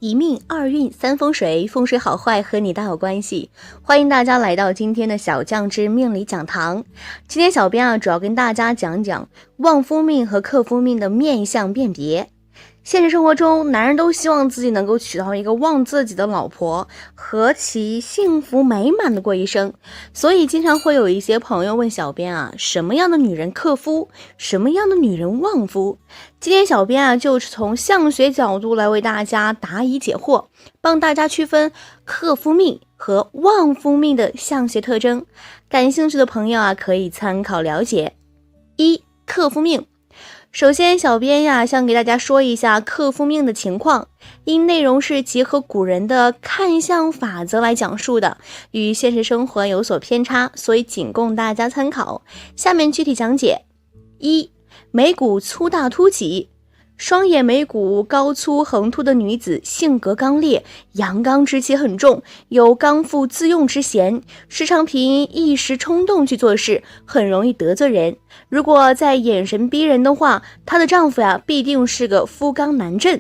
一命二运三风水，风水好坏和你大有关系。欢迎大家来到今天的小将之命理讲堂。今天小编主要跟大家讲讲旺夫命和克夫命的面相辨别。现实生活中，男人都希望自己能够娶到一个旺自己的老婆，和其幸福美满的过一生。所以经常会有一些朋友问小编什么样的女人克夫，什么样的女人旺夫？今天小编就是从相学角度来为大家答疑解惑，帮大家区分克夫命和旺夫命的相学特征。感兴趣的朋友可以参考了解。一、克夫命。首先小编想给大家说一下克夫命的情况，因内容是结合古人的看相法则来讲述的，与现实生活有所偏差，所以仅供大家参考。下面具体讲解。一、眉骨粗大凸起。双眼眉骨高粗横凸的女子性格刚烈，阳刚之气很重，有刚愎自用之嫌，时常凭一时冲动去做事，很容易得罪人。如果再眼神逼人的话，她的丈夫必定是个夫刚男正。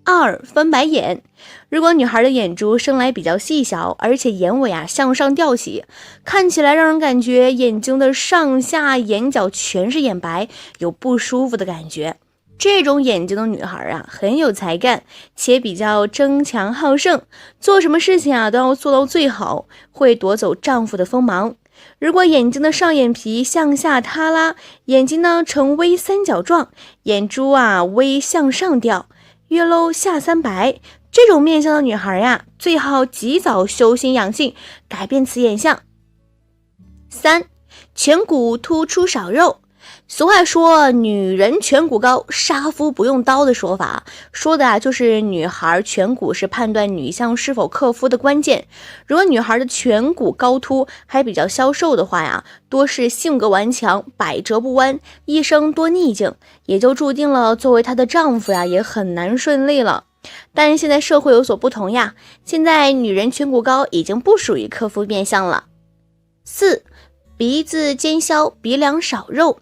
二、翻白眼。如果女孩的眼珠生来比较细小，而且眼尾向上吊起，看起来让人感觉眼睛的上下眼角全是眼白，有不舒服的感觉。这种眼睛的女孩很有才干，且比较争强好胜，做什么事情都要做到最好，会夺走丈夫的锋芒。如果眼睛的上眼皮向下塌拉，眼睛呈微三角状，眼珠微向上吊，月漏下三白，这种面相的女孩最好及早修心养性，改变此眼相。三、颧骨突出少肉。俗话说女人颧骨高，杀夫不用刀的说法，说的就是女孩颧骨是判断女相是否克夫的关键。如果女孩的颧骨高凸还比较消瘦的话多是性格顽强，百折不弯，一生多逆境，也就注定了作为她的丈夫也很难顺利了。但现在社会有所不同现在女人颧骨高已经不属于克夫面相了。四、鼻子尖削，鼻梁少肉。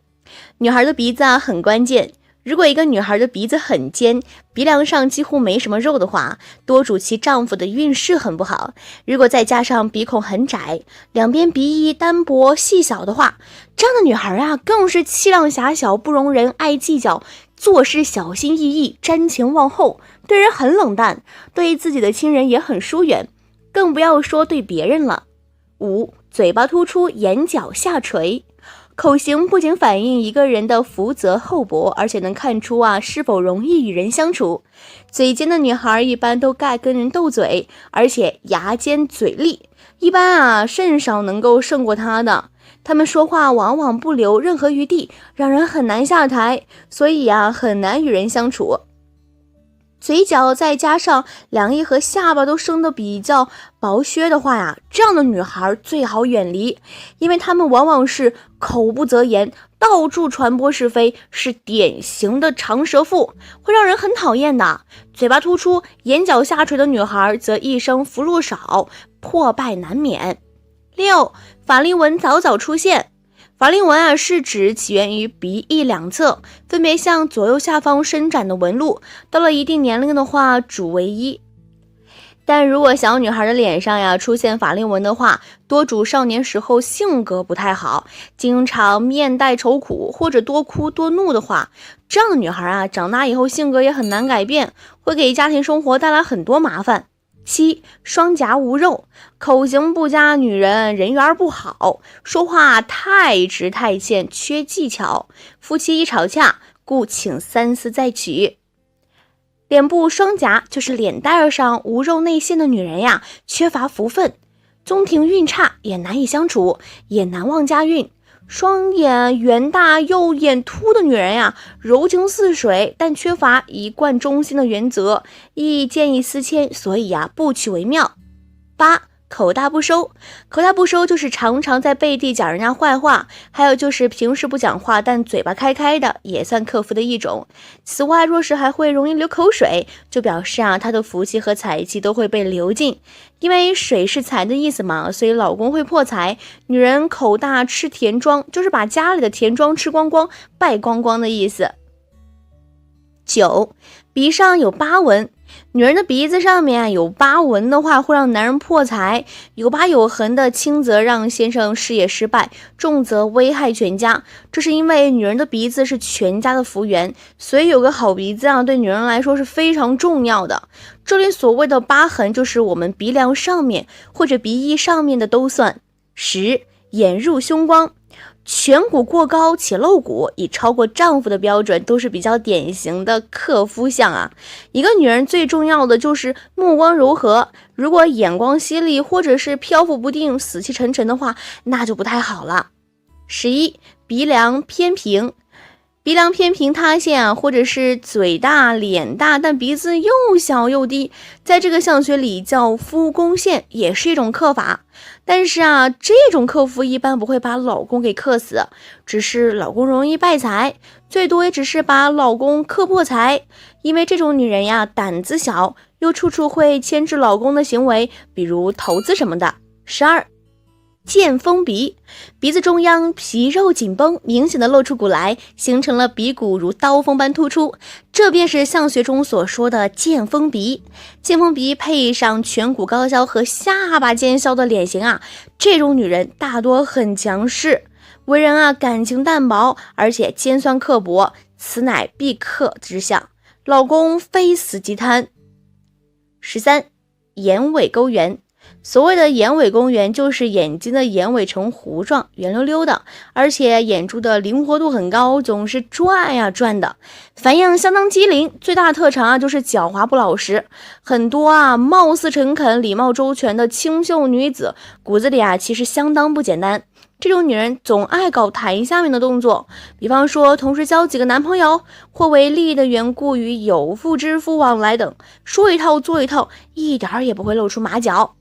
女孩的鼻子很关键，如果一个女孩的鼻子很尖，鼻梁上几乎没什么肉的话，多主其丈夫的运势很不好。如果再加上鼻孔很窄，两边鼻翼单薄细小的话，这样的女孩更是气量狭小，不容人爱计较，做事小心翼翼，瞻前望后，对人很冷淡，对自己的亲人也很疏远，更不要说对别人了。五、嘴巴突出，眼角下垂。口型不仅反映一个人的福泽厚薄，而且能看出是否容易与人相处。嘴尖的女孩一般都爱跟人斗嘴，而且牙尖嘴利，一般甚少能够胜过她的。他们说话往往不留任何余地，让人很难下台，所以很难与人相处。嘴角再加上两翼和下巴都生得比较薄削的话这样的女孩最好远离，因为她们往往是口不择言，到处传播是非，是典型的长舌妇，会让人很讨厌的。嘴巴突出，眼角下垂的女孩则一生福禄少，破败难免。六、法令纹早早出现。法令纹是指起源于鼻翼两侧，分别向左右下方伸展的纹路，到了一定年龄的话主为一。但如果小女孩的脸上出现法令纹的话，多主少年时候性格不太好，经常面带愁苦，或者多哭多怒的话，这样的女孩长大以后性格也很难改变，会给家庭生活带来很多麻烦。七、双颊无肉，口型不佳，女人人缘不好，说话太直太欠，缺技巧，夫妻一吵架，故请三思再娶。脸部双颊就是脸蛋上无肉内陷的女人缺乏福分，宗庭运差，也难以相处，也难旺家运。双眼圆大又眼凸的女人柔情似水，但缺乏一贯忠心的原则，亦见异思迁，所以不娶为妙。八、口大不收。口大不收就是常常在背地讲人家坏话，还有就是平时不讲话但嘴巴开开的，也算克夫的一种。此外，若是还会容易流口水，就表示他的福气和财气都会被流尽。因为水是财的意思嘛，所以老公会破财。女人口大吃田庄，就是把家里的田庄吃光光，败光光的意思。九、鼻上有疤纹。女人的鼻子上面有疤纹的话，会让男人破财；有疤有痕的，轻则让先生事业失败，重则危害全家。这是因为女人的鼻子是全家的福源，所以有个好鼻子对女人来说是非常重要的。这里所谓的疤痕，就是我们鼻梁上面或者鼻翼上面的都算。10. 眼入凶光，颧骨过高且露骨，已超过丈夫的标准，都是比较典型的克夫相一个女人最重要的就是目光柔和，如果眼光犀利或者是漂浮不定、死气沉沉的话，那就不太好了。11. 鼻梁偏平，鼻梁偏平塌陷或者是嘴大脸大但鼻子又小又低，在这个相学里叫夫宫陷，也是一种克法。但是这种克夫一般不会把老公给克死，只是老公容易败财，最多也只是把老公克破财。因为这种女人胆子小，又处处会牵制老公的行为，比如投资什么的。12. 剑锋鼻，鼻子中央皮肉紧绷，明显的露出骨来，形成了鼻骨如刀锋般突出，这便是相学中所说的剑锋鼻。剑锋鼻配上颧骨高削和下巴尖削的脸型这种女人大多很强势，为人感情淡薄，而且尖酸刻薄，此乃必克之相，老公非死即贪。13. 眼尾勾圆，所谓的眼尾勾圆，就是眼睛的眼尾呈弧状，圆溜溜的，而且眼珠的灵活度很高，总是转转的，反应相当机灵。最大的特长就是狡猾不老实。很多貌似诚恳、礼貌周全的清秀女子，骨子里其实相当不简单。这种女人总爱搞台下面的动作，比方说同时交几个男朋友，或为利益的缘故与有妇之夫往来等，说一套做一套，一点也不会露出马脚。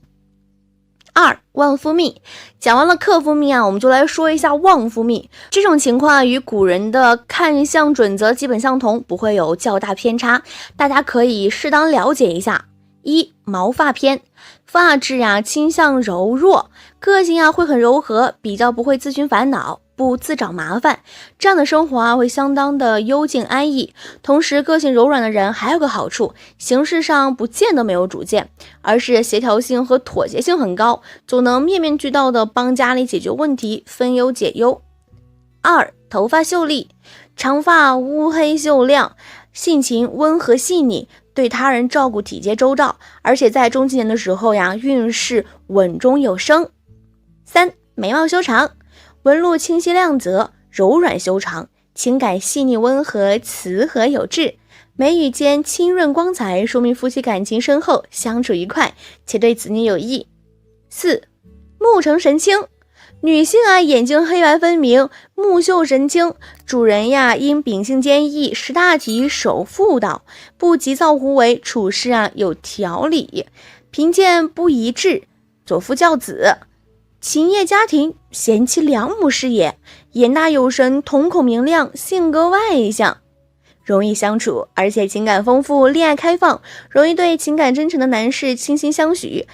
2. 旺夫命。讲完了克夫命我们就来说一下旺夫命。这种情况与古人的看相准则基本相同，不会有较大偏差，大家可以适当了解一下。1. 毛发偏，发质倾向柔弱，个性会很柔和，比较不会自寻烦恼，不自找麻烦，这样的生活会相当的幽静安逸。同时个性柔软的人还有个好处，行事上不见得没有主见，而是协调性和妥协性很高，总能面面俱到的帮家里解决问题，分忧解忧。2. 头发秀丽，长发乌黑秀亮，性情温和细腻，对他人照顾体贴周到，而且在中青年的时候运势稳中有升。3. 眉毛修长，纹路清晰亮泽，柔软修长，情感细腻温和，慈和有致，眉宇间清润光彩，说明夫妻感情深厚，相处愉快，且对子女有益。4. 目呈神清，女性眼睛黑白分明，目秀神清，主人因秉性坚毅，识大体，守妇道，不急躁胡为，处事有条理，贫贱不一致，左夫教子，勤业家庭，贤妻良母是也，眼大有神，瞳孔明亮，性格外向，容易相处，而且情感丰富，恋爱开放，容易对情感真诚的男士倾心相许，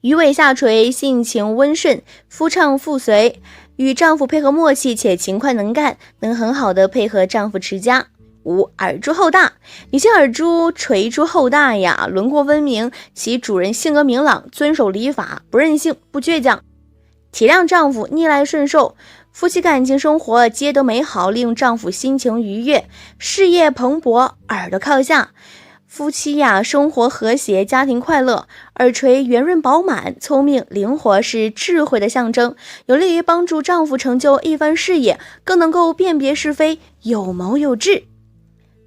鱼尾下垂，性情温顺，夫唱妇随，与丈夫配合默契且勤快能干，能很好的配合丈夫持家。5. 耳珠厚大，女性耳珠垂珠厚大轮廓分明，其主人性格明朗，遵守礼法，不任性，不倔强，体谅丈夫，逆来顺受，夫妻感情生活皆得美好，令丈夫心情愉悦，事业蓬勃，耳朵靠下，夫妻生活和谐，家庭快乐。耳垂圆润饱满，聪明灵活，是智慧的象征，有利于帮助丈夫成就一番事业，更能够辨别是非，有谋有志。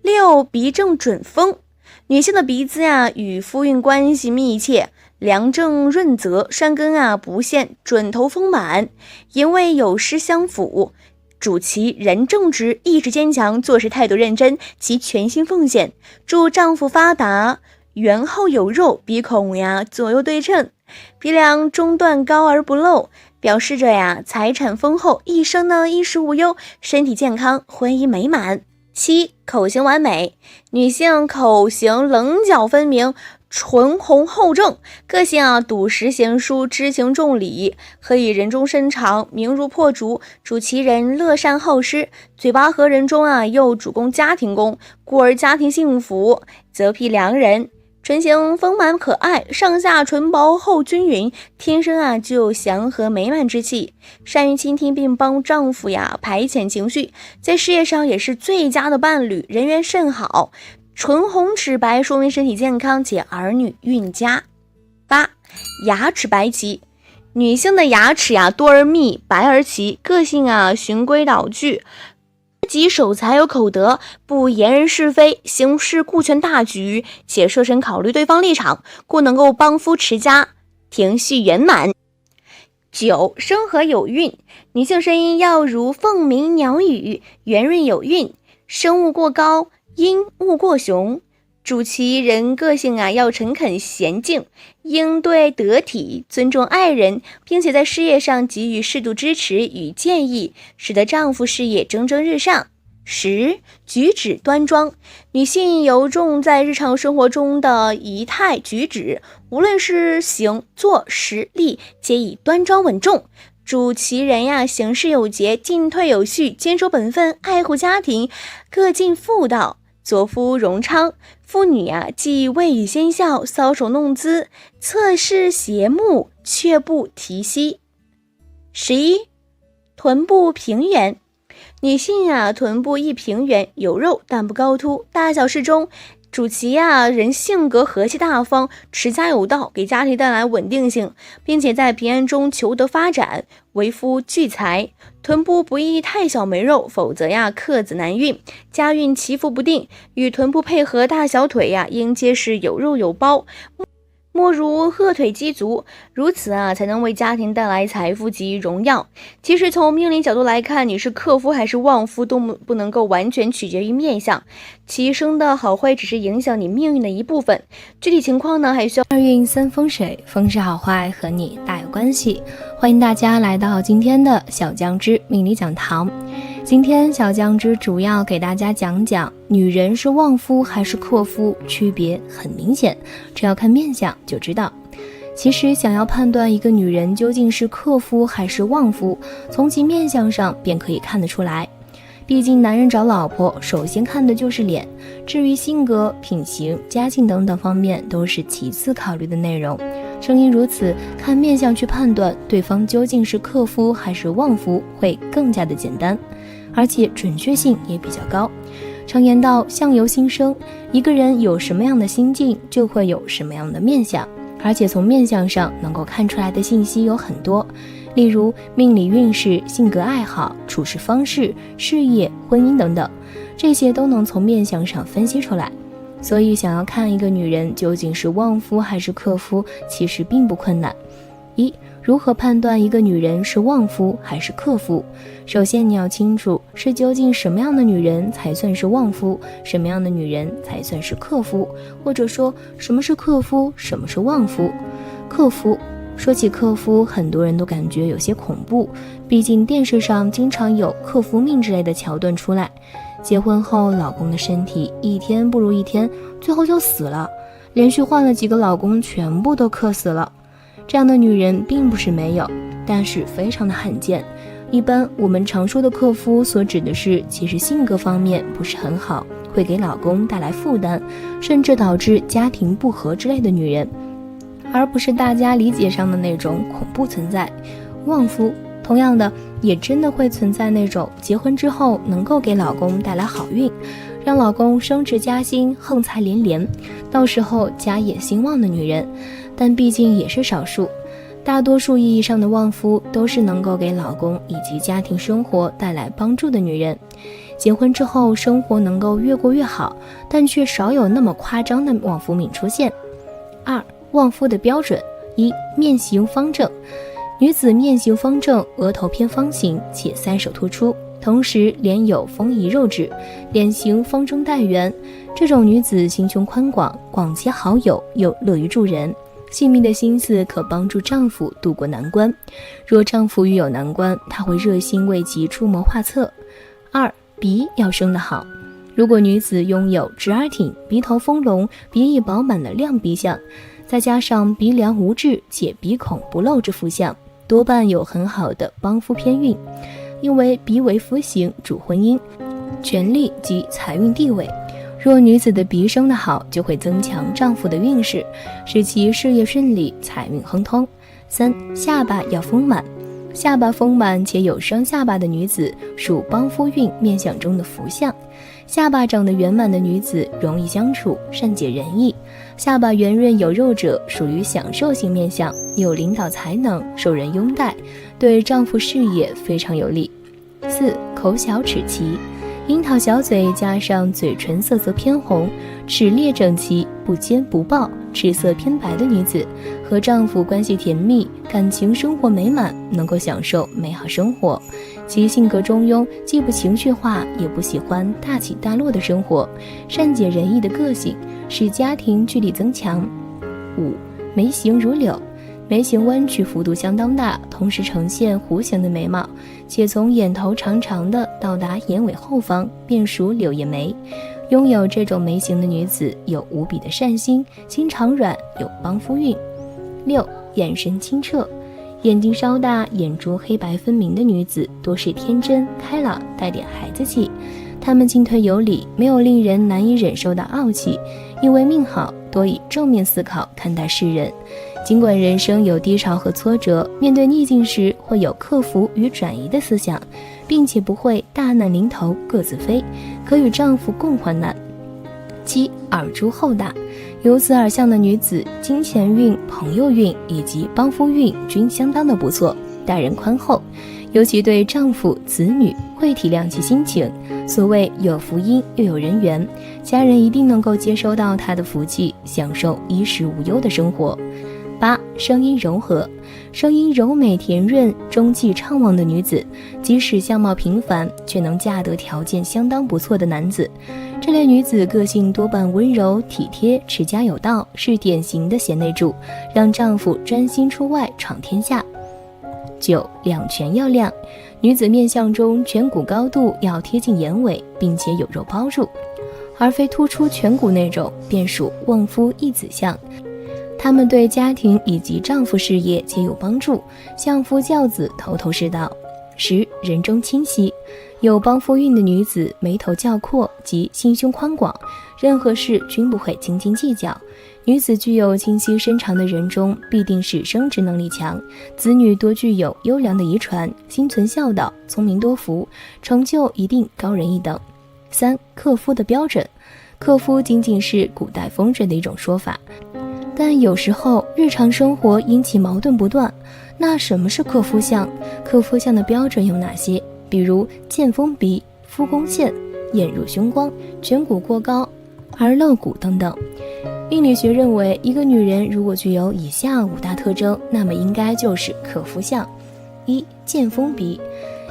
6. 鼻正准丰，女性的鼻子与夫运关系密切，良正润泽，山根不陷，准头丰满，营卫有诗相辅，主其人正直，意志坚强，做事态度认真，其全心奉献，助丈夫发达，圆厚有肉，鼻孔左右对称，鼻梁中段高而不露，表示着财产丰厚，一生衣食无忧，身体健康，婚姻美满。7. 口型完美，女性口型棱角分明，唇红厚正，个性笃实贤淑，知情重礼，何以人中深长，名如破竹。主其人乐善好施，嘴巴和人中又主攻家庭宫，故而家庭幸福，则辟良人。唇形丰满可爱，上下唇薄厚均匀，天生具有祥和美满之气，善于倾听并帮丈夫排遣情绪，在事业上也是最佳的伴侣，人缘甚好。唇红齿白说明身体健康且儿女运佳。8. 牙齿白齐，女性的牙齿多而密，白而齐，个性循规蹈矩，己守财有口德，不言人是非，行事顾全大局，且设身考虑对方立场，故能够帮夫持家，庭序圆满。9. 声和有韵，女性声音要如凤鸣鸟语，圆润有韵，声勿过高，音勿过雄。主其人个性要诚恳娴静，应对得体，尊重爱人，并且在事业上给予适度支持与建议，使得丈夫事业蒸蒸日上。10. 举止端庄，女性尤重在日常生活中的仪态举止，无论是行坐实立，皆以端庄稳重。主其人行事有节，进退有序，坚守本分，爱护家庭，各尽妇道，左夫荣昌。妇女既未雨先笑，搔首弄姿，侧视斜目，却不提膝。11. 臀部平圆，女性臀部一平圆，有肉但不高凸，大小适中，主其人性格和气大方，持家有道，给家庭带来稳定性，并且在平安中求得发展，为夫聚财。臀部不宜太小没肉，否则克子难运，家运起伏不定。与臀部配合大小腿应皆是有肉有包，莫如鹤腿鸡足，如此才能为家庭带来财富及荣耀。其实从命理角度来看，你是克夫还是旺夫都不能够完全取决于面相，其生的好坏只是影响你命运的一部分，具体情况还需要二运三风水，风水好坏和你大有关系。欢迎大家来到今天的小酱汁命理讲堂。今天小酱汁主要给大家讲讲女人是旺夫还是克夫，区别很明显，只要看面相就知道。其实想要判断一个女人究竟是克夫还是旺夫，从其面相上便可以看得出来。毕竟男人找老婆首先看的就是脸，至于性格、品行、家境等等方面都是其次考虑的内容。正因如此，看面相去判断对方究竟是克夫还是旺夫会更加的简单，而且准确性也比较高。常言道相由心生，一个人有什么样的心境，就会有什么样的面相，而且从面相上能够看出来的信息有很多，例如命理运势、性格爱好、处事方式、事业、婚姻等等，这些都能从面相上分析出来。所以想要看一个女人究竟是旺夫还是克夫，其实并不困难。如何判断一个女人是旺夫还是克夫？首先你要清楚是究竟什么样的女人才算是旺夫，什么样的女人才算是克夫，或者说什么是克夫，什么是旺夫。克夫，说起克夫，很多人都感觉有些恐怖，毕竟电视上经常有克夫命之类的桥段出来，结婚后老公的身体一天不如一天，最后就死了，连续换了几个老公，全部都克死了。这样的女人并不是没有，但是非常的罕见。一般我们常说的克夫所指的是其实性格方面不是很好，会给老公带来负担，甚至导致家庭不和之类的女人，而不是大家理解上的那种恐怖存在。旺夫同样的也真的会存在那种结婚之后能够给老公带来好运，让老公升职加薪，横财连连，到时候家业兴旺的女人，但毕竟也是少数。大多数意义上的旺夫都是能够给老公以及家庭生活带来帮助的女人，结婚之后生活能够越过越好，但却少有那么夸张的旺夫命出现。2. 旺夫的标准。1. 面型方正，女子面型方正，额头偏方形，且三手突出，同时脸有丰腴肉质，脸型方中带圆。这种女子心胸宽广，广结好友，又乐于助人，细密的心思可帮助丈夫渡过难关。若丈夫遇有难关，她会热心为其出谋划策。2. 鼻要生得好，如果女子拥有直而挺、鼻头丰隆、鼻翼饱满的亮鼻相，再加上鼻梁无痣且鼻孔不露之夫相，多半有很好的帮夫偏运。因为鼻为夫形，主婚姻、权力及财运地位。若女子的鼻生得好，就会增强丈夫的运势，使其事业顺利，财运亨通。3. 下巴要丰满。下巴丰满且有双下巴的女子属帮夫运面相中的福相。下巴长得圆满的女子容易相处，善解人意。下巴圆润有肉者属于享受型面相，有领导才能，受人拥戴，对丈夫事业非常有利。4. 口小齿齐。樱桃小嘴加上嘴唇色泽偏红，齿列整齐，不尖不暴，齿色偏白的女子，和丈夫关系甜蜜，感情生活美满，能够享受美好生活。其性格中庸，既不情绪化，也不喜欢大起大落的生活，善解人意的个性使家庭聚力增强。5. 眉形如柳。眉形弯曲幅度相当大，同时呈现弧形的眉毛，且从眼头长长的到达眼尾后方，便属柳叶眉。拥有这种眉形的女子有无比的善心，心肠软，有帮夫运。6. 眼神清澈。眼睛稍大，眼珠黑白分明的女子多是天真开朗，带点孩子气。她们进退有礼，没有令人难以忍受的傲气，因为命好，多以正面思考看待世人。尽管人生有低潮和挫折，面对逆境时会有克服与转移的思想，并且不会大难临头各自飞，可与丈夫共患难。7. 耳珠厚大。有此耳相的女子，金钱运、朋友运以及帮夫运均相当的不错，待人宽厚，尤其对丈夫、子女会体谅其心情。所谓有福音又有人缘，家人一定能够接收到她的福气，享受衣食无忧的生活。8. 声音柔和。声音柔美甜润、中气畅旺的女子，即使相貌平凡，却能嫁得条件相当不错的男子。这类女子个性多半温柔体贴、持家有道，是典型的贤内助，让丈夫专心出外闯天下。9. 两颧要亮。女子面相中颧骨高度要贴近眼尾，并且有肉包住，而非突出颧骨那种，便属旺夫益子相。她们对家庭以及丈夫事业皆有帮助，相夫教子，头头是道。10. 人中清晰。有帮夫运的女子眉头较阔及心胸宽广，任何事均不会斤斤计较。女子具有清晰深长的人中，必定是生殖能力强，子女多具有优良的遗传，心存孝道，聪明多福，成就一定高人一等。3. 克夫的标准。克夫仅仅是古代风水的一种说法，但有时候日常生活引起矛盾不断。那什么是克夫相？克夫相的标准有哪些？比如剑锋鼻、夫弓线、眼入凶光、颧骨过高而露骨等等。命理学认为，一个女人如果具有以下5大特征，那么应该就是克夫相。1. 剑锋鼻。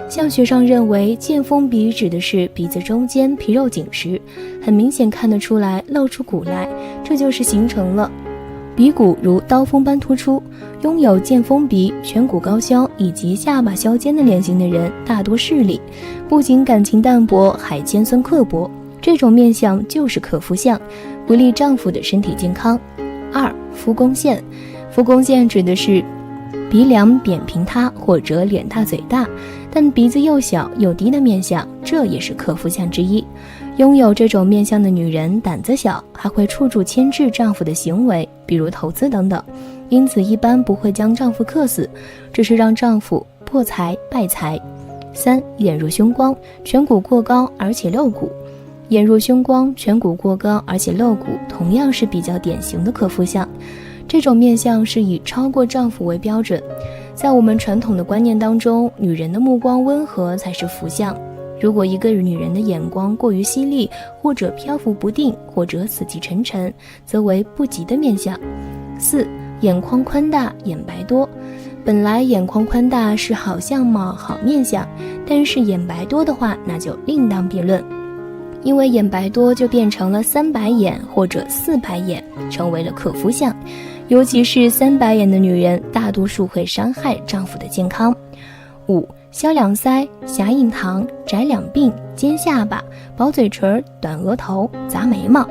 相学上认为，剑锋鼻指的是鼻子中间皮肉紧实，很明显看得出来露出骨来，这就是形成了鼻骨如刀锋般突出。拥有剑锋鼻、颧骨高削以及下巴削尖的脸型的人大多势利，不仅感情淡薄，还尖酸刻薄，这种面相就是克夫相，不利丈夫的身体健康。2. 夫弓线。夫弓线指的是鼻梁扁平塌或者脸大嘴大，但鼻子又小又低的面相，这也是克夫相之一。拥有这种面相的女人胆子小，还会处处牵制丈夫的行为，比如投资等等，因此一般不会将丈夫克死，只是让丈夫破财败财。3. 眼入凶光，颧骨过高而且露骨。眼入凶光，颧骨过高而且露骨，同样是比较典型的克夫相。这种面相是以超过丈夫为标准，在我们传统的观念当中，女人的目光温和才是福相。如果一个女人的眼光过于犀利，或者漂浮不定，或者死气沉沉，则为不吉的面相。4. 眼眶宽大，眼白多。本来眼眶宽大是好相貌、好面相，但是眼白多的话，那就另当别论。因为眼白多就变成了3白眼或者4白眼，成为了克夫相。尤其是3白眼的女人，大多数会伤害丈夫的健康。5. 削两腮，狭印堂，窄两鬓，尖下巴、薄嘴唇、短额头、杂眉毛。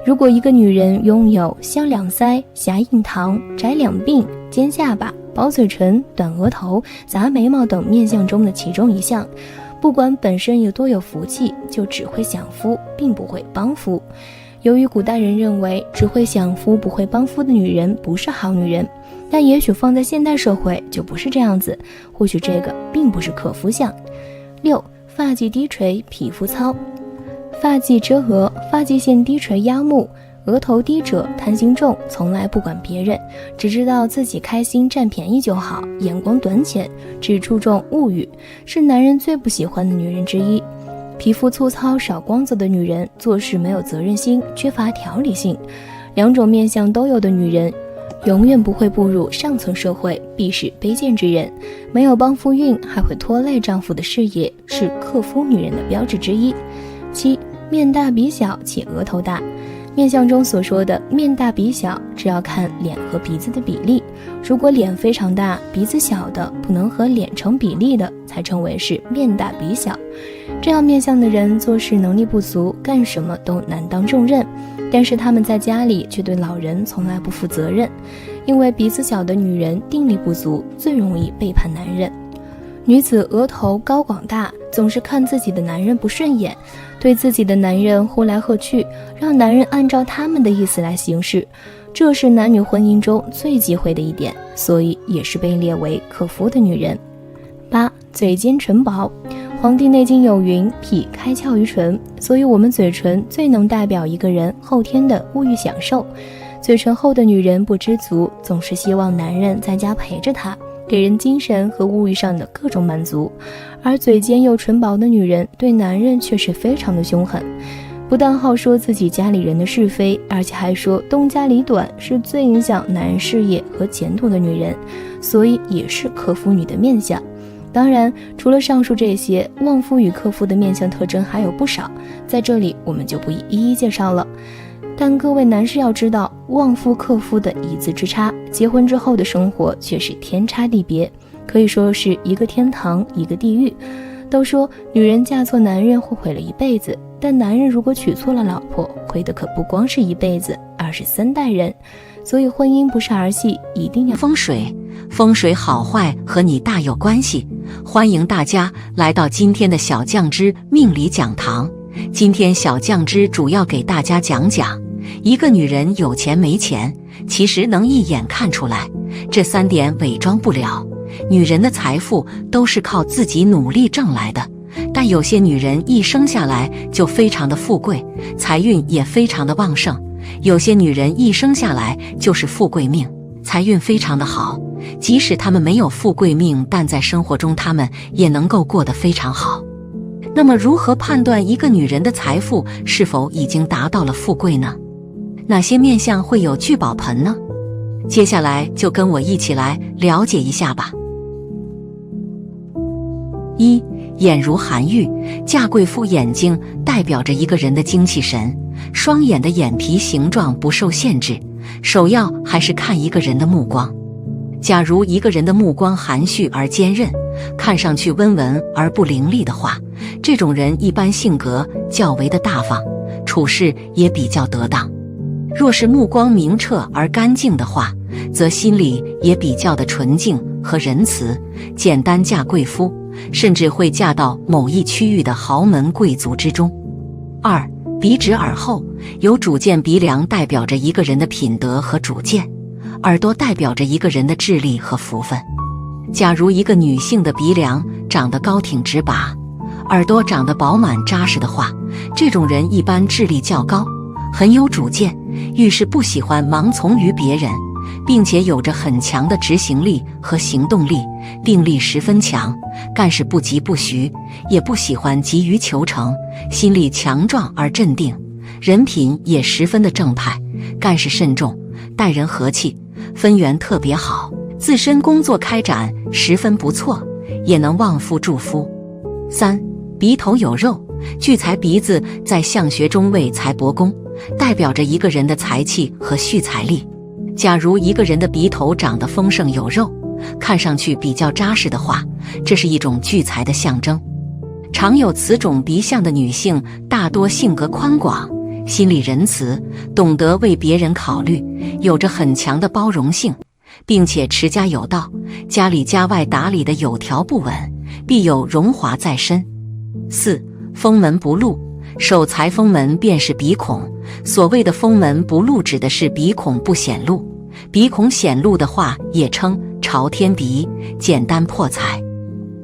如果一个女人拥有香两腮、狭印堂、窄两鬓、尖下巴、薄嘴唇、短额头、杂眉毛等面相中的其中一项，不管本身有多有福气，就只会享福，并不会帮夫。由于古代人认为只会享福不会帮夫的女人不是好女人，但也许放在现代社会就不是这样子，或许这个并不是克夫相。6. 发际低垂，皮肤糙。发际遮额，发际线低垂压目，额头低者贪心重，从来不管别人，只知道自己开心占便宜就好，眼光短浅，只注重物欲，是男人最不喜欢的女人之一。皮肤粗糙少光泽的女人，做事没有责任心，缺乏条理性。两种面相都有的女人，永远不会步入上层社会，必是卑贱之人，没有帮夫运，还会拖累丈夫的事业，是克夫女人的标志之一。7. 面大鼻小且额头大。面相中所说的面大鼻小，只要看脸和鼻子的比例，如果脸非常大，鼻子小的不能和脸成比例的，才称为是面大鼻小。这样面相的人做事能力不足，干什么都难当重任，但是他们在家里却对老人从来不负责任，因为鼻子小的女人定力不足，最容易背叛男人。女子额头高广大，总是看自己的男人不顺眼，对自己的男人呼来喝去，让男人按照他们的意思来行事，这是男女婚姻中最忌讳的一点，所以也是被列为克夫的女人。8. 嘴尖唇薄。黄帝内经有云，脾开窍于唇，所以我们嘴唇最能代表一个人后天的物欲享受。嘴唇厚的女人不知足，总是希望男人在家陪着她，给人精神和物欲上的各种满足，而嘴尖又唇薄的女人对男人却是非常的凶狠，不但好说自己家里人的是非，而且还说东家里短，是最影响男人事业和前途的女人，所以也是克夫女的面相。当然，除了上述这些，旺夫与克夫的面相特征还有不少，在这里我们就不一一介绍了。但各位男士要知道，旺夫克夫的一字之差，结婚之后的生活却是天差地别，可以说是一个天堂一个地狱。都说女人嫁错男人会毁了一辈子，但男人如果娶错了老婆，毁的可不光是一辈子，而是3代人。所以婚姻不是儿戏，一定要风水好坏和你大有关系。欢迎大家来到今天的小酱汁命理讲堂。今天小酱汁主要给大家讲讲，一个女人有钱没钱，其实能一眼看出来，这3点伪装不了。女人的财富都是靠自己努力挣来的，但有些女人一生下来就非常的富贵，财运也非常的旺盛；有些女人一生下来就是富贵命，财运非常的好，即使她们没有富贵命，但在生活中她们也能够过得非常好。那么如何判断一个女人的财富是否已经达到了富贵呢？哪些面相会有聚宝盆呢？接下来就跟我一起来了解一下吧。1. 眼如含玉，嫁贵妇眼睛代表着一个人的精气神，双眼的眼皮形状不受限制，首要还是看一个人的目光。假如一个人的目光含蓄而坚韧，看上去温文而不伶俐的话，这种人一般性格较为的大方，处事也比较得当。若是目光明澈而干净的话，则心里也比较的纯净和仁慈，简单嫁贵夫，甚至会嫁到某一区域的豪门贵族之中。2. 鼻直耳厚，有主见鼻梁代表着一个人的品德和主见，耳朵代表着一个人的智力和福分。假如一个女性的鼻梁长得高挺直拔，耳朵长得饱满扎实的话，这种人一般智力较高，很有主见，遇事不喜欢盲从于别人，并且有着很强的执行力和行动力，定力十分强，干事不急不徐，也不喜欢急于求成，心力强壮而镇定，人品也十分的正派，干事慎重，待人和气，分缘特别好，自身工作开展十分不错，也能旺夫助夫。3. 鼻头有肉，聚财鼻子在相学中为财帛宫，代表着一个人的财气和蓄财力。假如一个人的鼻头长得丰盛有肉，看上去比较扎实的话，这是一种聚财的象征。常有此种鼻相的女性，大多性格宽广，心理仁慈，懂得为别人考虑，有着很强的包容性，并且持家有道，家里家外打理得有条不紊，必有荣华在身。4. 封门不露。守财封门便是鼻孔，所谓的封门不露指的是鼻孔不显露，鼻孔显露的话也称朝天鼻，简单破财。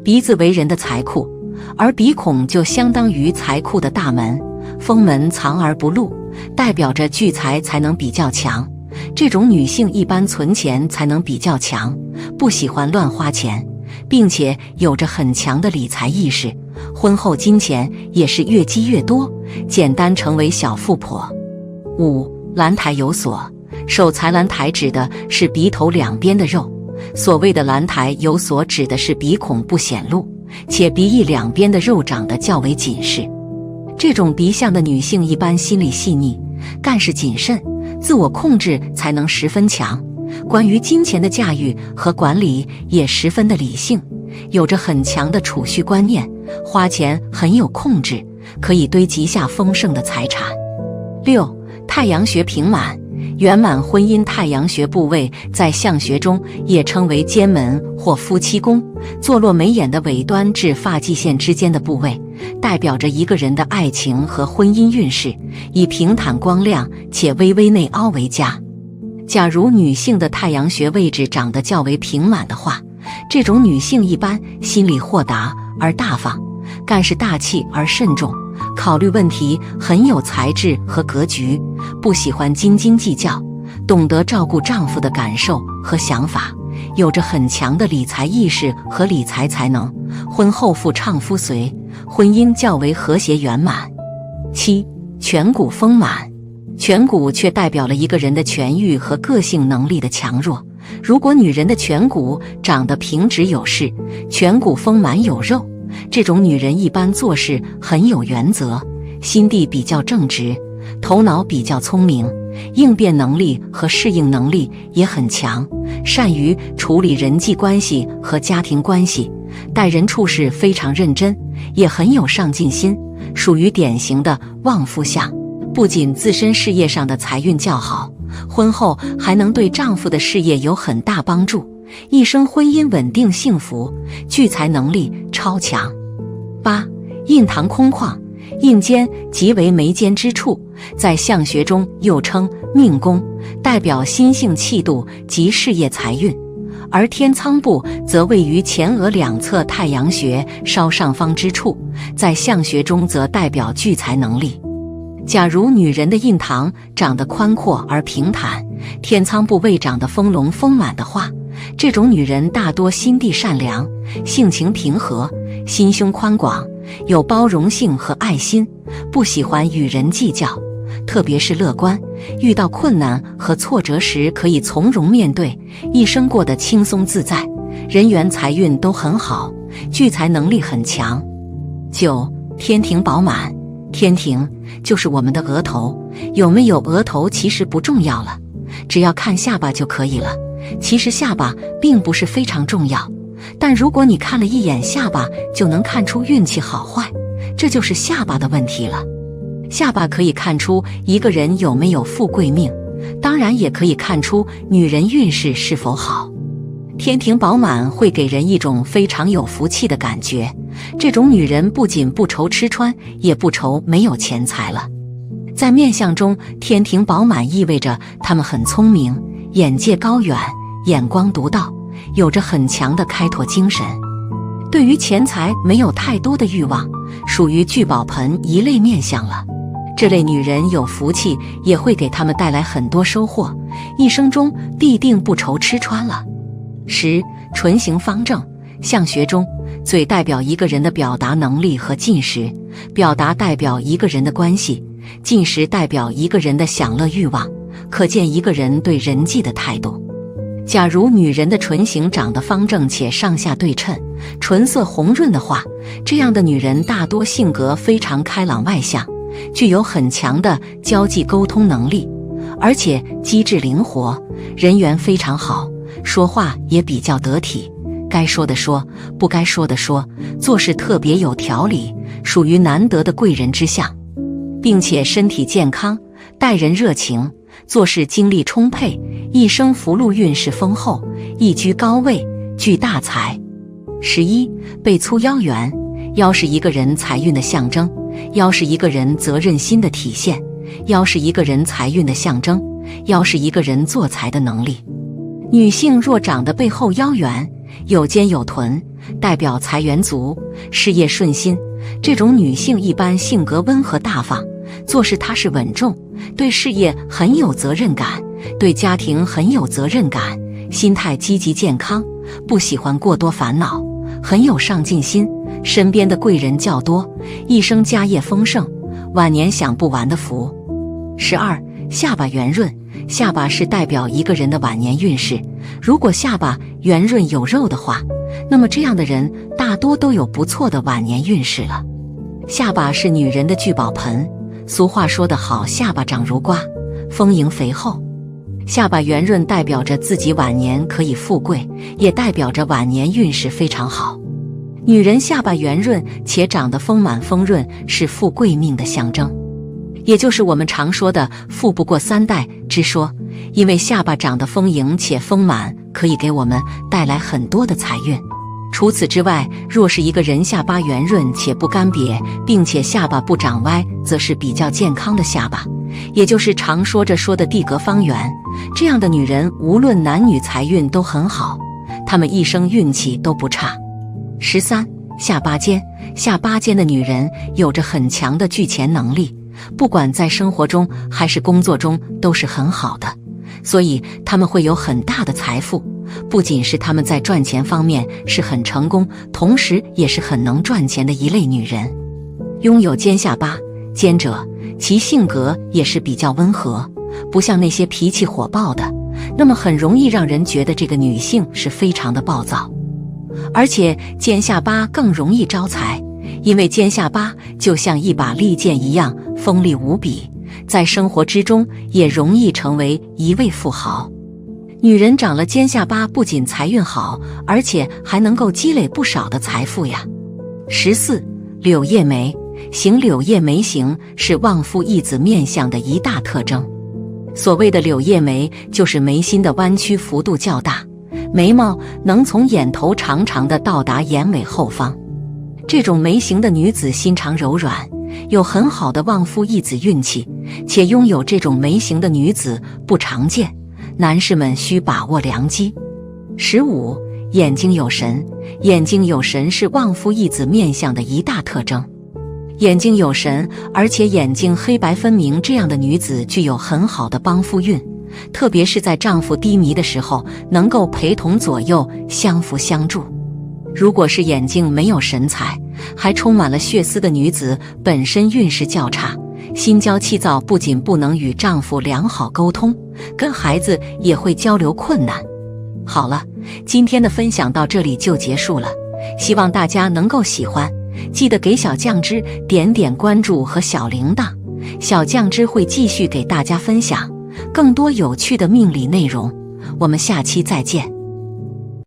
鼻子为人的财库，而鼻孔就相当于财库的大门，封门藏而不露，代表着聚财才能比较强。这种女性一般存钱才能比较强，不喜欢乱花钱，并且有着很强的理财意识，婚后金钱也是越积越多，简单成为小富婆。5. 兰台有锁。守财兰台指的是鼻头两边的肉，所谓的兰台有锁指的是鼻孔不显露，且鼻翼两边的肉长得较为紧实。这种鼻相的女性一般心理细腻，干事谨慎，自我控制才能十分强，关于金钱的驾驭和管理也十分的理性，有着很强的储蓄观念，花钱很有控制，可以堆积下丰盛的财产。6. 太阳穴平满。圆满婚姻太阳穴部位在相学中也称为肩门或夫妻宫，坐落眉眼的尾端至发际线之间的部位，代表着一个人的爱情和婚姻运势，以平坦光亮且微微内凹为佳。假如女性的太阳穴位置长得较为平满的话，这种女性一般心里豁达而大方，干事大气而慎重，考虑问题很有才智和格局，不喜欢斤斤计较，懂得照顾丈夫的感受和想法，有着很强的理财意识和理财才能，婚后夫唱妇随，婚姻较为和谐圆满。7. 颧骨丰满。颧骨却代表了一个人的权欲和个性能力的强弱。如果女人的颧骨长得平直有势，颧骨丰满有肉，这种女人一般做事很有原则，心地比较正直，头脑比较聪明，应变能力和适应能力也很强，善于处理人际关系和家庭关系，待人处事非常认真，也很有上进心，属于典型的旺夫相。不仅自身事业上的财运较好，婚后还能对丈夫的事业有很大帮助，一生婚姻稳定幸福，聚财能力超强。8. 印堂空旷。印间即为眉间之处，在相学中又称命宫，代表心性气度及事业财运，而天仓部则位于前额两侧太阳穴稍上方之处，在相学中则代表聚财能力。假如女人的印堂长得宽阔而平坦，天仓部位长得丰隆丰满的话，这种女人大多心地善良，性情平和，心胸宽广，有包容性和爱心，不喜欢与人计较，特别是乐观，遇到困难和挫折时可以从容面对，一生过得轻松自在，人缘财运都很好，聚财能力很强。9. 天庭饱满。天庭就是我们的额头，有没有额头其实不重要了，只要看下巴就可以了。其实下巴并不是非常重要，但如果你看了一眼下巴就能看出运气好坏，这就是下巴的问题了。下巴可以看出一个人有没有富贵命，当然也可以看出女人运势是否好。天庭饱满会给人一种非常有福气的感觉，这种女人不仅不愁吃穿，也不愁没有钱财了。在面相中，天庭饱满意味着她们很聪明，眼界高远，眼光独到，有着很强的开拓精神。对于钱财没有太多的欲望，属于聚宝盆一类面相了。这类女人有福气，也会给她们带来很多收获，一生中必定不愁吃穿了。10. 唇形方正。相学中，嘴代表一个人的表达能力和进食，表达代表一个人的关系，进食代表一个人的享乐欲望，可见一个人对人际的态度。假如女人的唇形长得方正且上下对称，唇色红润的话，这样的女人大多性格非常开朗外向，具有很强的交际沟通能力，而且机智灵活，人缘非常好，说话也比较得体，该说的说，不该说的说，做事特别有条理，属于难得的贵人之相，并且身体健康，待人热情，做事精力充沛，一生福禄运势丰厚，一居高位，聚大财。11. 背粗腰圆，腰是一个人财运的象征，腰是一个人责任心的体现，腰是一个人财运的象征，腰是一个人做财的能力。女性若长得背后腰圆，有肩有臀，代表财源足，事业顺心。这种女性一般性格温和大方，做事踏实稳重，对事业很有责任感，对家庭很有责任感，心态积极健康，不喜欢过多烦恼，很有上进心，身边的贵人较多，一生家业丰盛，晚年享不完的福。12. 下巴圆润，下巴是代表一个人的晚年运势，如果下巴圆润有肉的话，那么这样的人大多都有不错的晚年运势了。下巴是女人的聚宝盆，俗话说得好，下巴长如瓜，丰盈肥厚。下巴圆润代表着自己晚年可以富贵，也代表着晚年运势非常好。女人下巴圆润且长得丰满丰润，是富贵命的象征，也就是我们常说的富不过三代之说。因为下巴长得丰盈且丰满，可以给我们带来很多的财运。除此之外，若是一个人下巴圆润且不干瘪，并且下巴不长歪，则是比较健康的下巴，也就是常说的地格方圆。这样的女人无论男女财运都很好，她们一生运气都不差。13. 下巴尖，下巴尖的女人有着很强的聚钱能力，不管在生活中还是工作中都是很好的，所以她们会有很大的财富。不仅是她们在赚钱方面是很成功，同时也是很能赚钱的一类女人。拥有尖下巴，尖者其性格也是比较温和，不像那些脾气火爆的，那么很容易让人觉得这个女性是非常的暴躁。而且尖下巴更容易招财，因为尖下巴就像一把利剑一样锋利无比，在生活之中也容易成为一位富豪。女人长了尖下巴，不仅财运好，而且还能够积累不少的财富呀。14. 柳叶眉，行柳叶眉形是旺夫益子面相的一大特征。所谓的柳叶眉，就是眉心的弯曲幅度较大，眉毛能从眼头长长的到达眼尾后方。这种眉形的女子心肠柔软，有很好的旺夫益子运气，且拥有这种眉形的女子不常见，男士们需把握良机。15. 眼睛有神，眼睛有神是旺夫益子面相的一大特征。眼睛有神，而且眼睛黑白分明，这样的女子具有很好的帮夫运，特别是在丈夫低迷的时候，能够陪同左右，相扶相助。如果是眼睛没有神采，还充满了血丝的女子，本身运势较差，心焦气躁，不仅不能与丈夫良好沟通，跟孩子也会交流困难。好了，今天的分享到这里就结束了，希望大家能够喜欢，记得给小酱汁点点关注和小铃铛，小酱汁会继续给大家分享更多有趣的命理内容，我们下期再见。